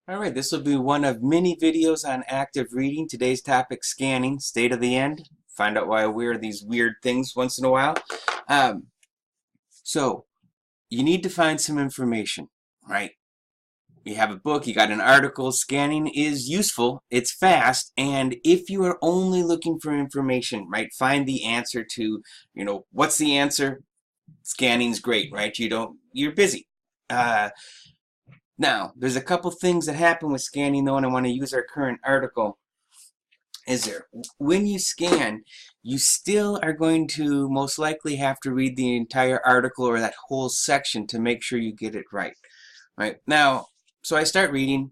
All right, this will be one of many videos on active reading. Today's topic, scanning, state of the end. Find out why I wear these weird things once in a while. Um, so, you need to find some information, right? You have a book, you got an article. Scanning is useful, it's fast, and if you are only looking for information, right, find the answer to, what's the answer? Scanning's great, right? You're busy. Now, there's a couple things that happen with scanning though, and I want to use our current article. When you scan, you still are going to most likely have to read the entire article or that whole section to make sure you get it right. Right now, so I start reading.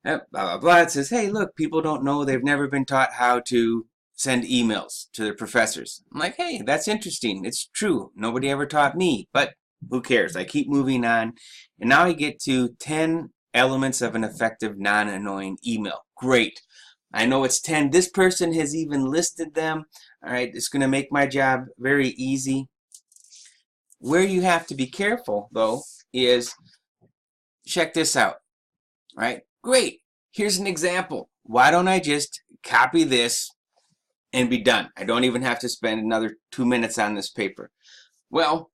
Blah, blah, blah. It says, hey, look, people don't know, they've never been taught how to send emails to their professors. I'm like, hey, that's interesting. It's true. Nobody ever taught me, but who cares? I keep moving on. And now I get to 10 elements of an effective, non-annoying email. Great. I know it's 10. This person has even listed them. All right, it's going to make my job very easy. Where you have to be careful, though, is check this out. All right, great. Here's an example. Why don't I just copy this and be done? I don't even have to spend another 2 minutes on this paper. Well,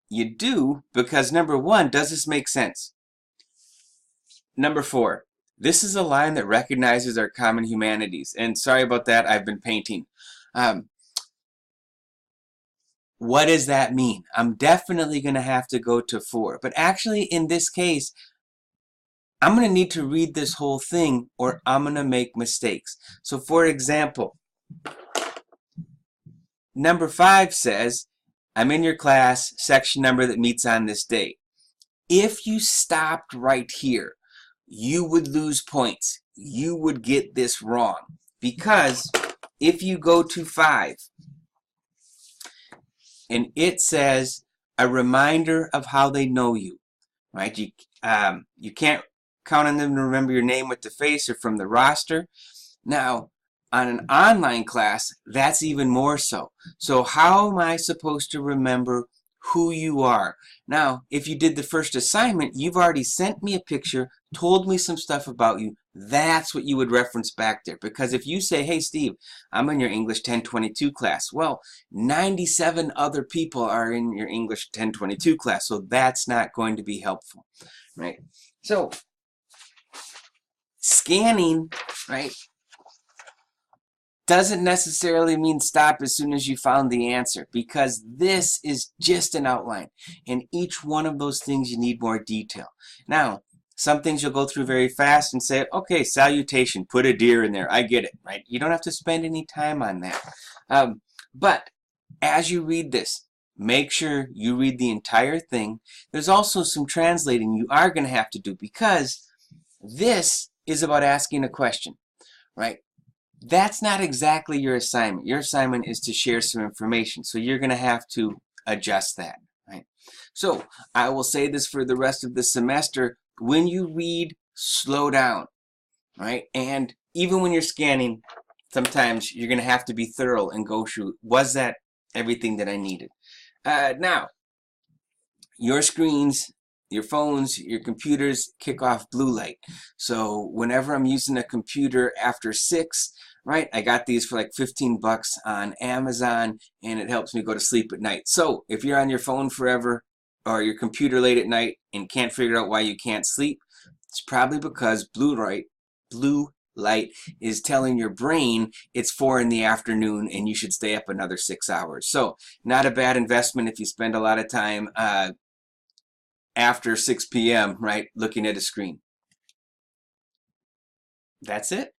you do, because number one, does this make sense? Number four, this is a line that recognizes our common humanities. And sorry about that, I've been painting. What does that mean? I'm definitely going to have to go to 4. But actually, in this case, I'm going to need to read this whole thing or I'm going to make mistakes. So for example, number 5 says, I'm in your class, section number that meets on this date. If you stopped right here, you would lose points. You would get this wrong. Because if you go to 5, and it says a reminder of how they know you, right? You can't count on them to remember your name with the face or from the roster. Now, on an online class, that's even more so. So how am I supposed to remember who you are? Now, if you did the first assignment, you've already sent me a picture, told me some stuff about you. That's what you would reference back there. Because if you say, hey, Steve, I'm in your English 1022 class. Well, 97 other people are in your English 1022 class. So that's not going to be helpful, right? So scanning, right, doesn't necessarily mean stop as soon as you found the answer, because this is just an outline. And each one of those things you need more detail. Now, some things you'll go through very fast and say, okay, salutation, put a deer in there. I get it, right? You don't have to spend any time on that. But as you read this, make sure you read the entire thing. There's also some translating you are going to have to do, because this is about asking a question, right? That's not exactly your assignment. Your assignment is to share some information. So you're going to have to adjust that, right? So I will say this for the rest of the semester. When you read, slow down, right? And even when you're scanning, sometimes you're going to have to be thorough and go through, was that everything that I needed? Now, your screens, your phones, your computers kick off blue light. So whenever I'm using a computer after 6, right, I got these for like 15 bucks on Amazon, and it helps me go to sleep at night. So if you're on your phone forever or your computer late at night and can't figure out why you can't sleep, it's probably because blue light is telling your brain it's 4 in the afternoon and you should stay up another 6 hours. So not a bad investment if you spend a lot of time after 6 p.m., right, looking at a screen. That's it.